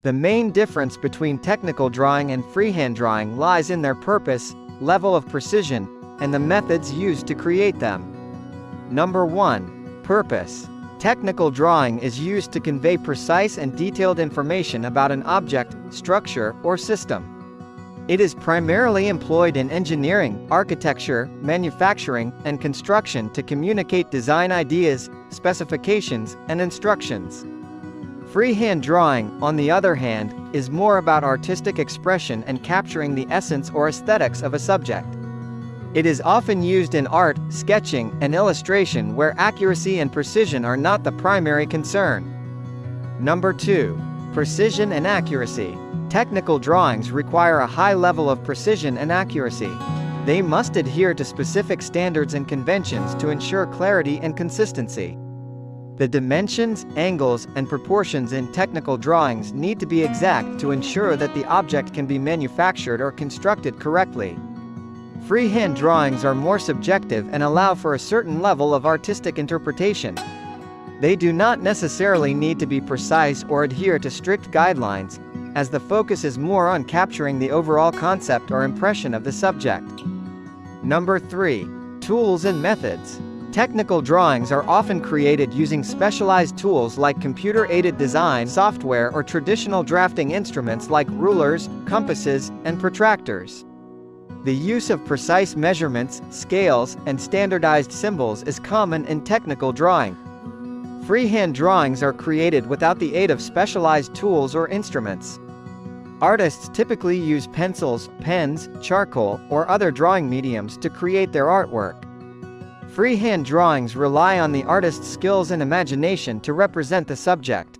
The main difference between technical drawing and freehand drawing lies in their purpose, level of precision, and the methods used to create them. Number 1. Purpose. Technical drawing is used to convey precise and detailed information about an object, structure, or system. It is primarily employed in engineering, architecture, manufacturing, and construction to communicate design ideas, specifications, and instructions. Freehand drawing, on the other hand, is more about artistic expression and capturing the essence or aesthetics of a subject. It is often used in art, sketching, and illustration where accuracy and precision are not the primary concern. Number 2. Precision and accuracy. Technical drawings require a high level of precision and accuracy. They must adhere to specific standards and conventions to ensure clarity and consistency. The dimensions, angles, and proportions in technical drawings need to be exact to ensure that the object can be manufactured or constructed correctly. Freehand drawings are more subjective and allow for a certain level of artistic interpretation. They do not necessarily need to be precise or adhere to strict guidelines, as the focus is more on capturing the overall concept or impression of the subject. Number 3. Tools and methods. Technical drawings are often created using specialized tools like computer-aided design software or traditional drafting instruments like rulers, compasses, and protractors. The use of precise measurements, scales, and standardized symbols is common in technical drawing. Freehand drawings are created without the aid of specialized tools or instruments. Artists typically use pencils, pens, charcoal, or other drawing mediums to create their artwork. Freehand drawings rely on the artist's skills and imagination to represent the subject.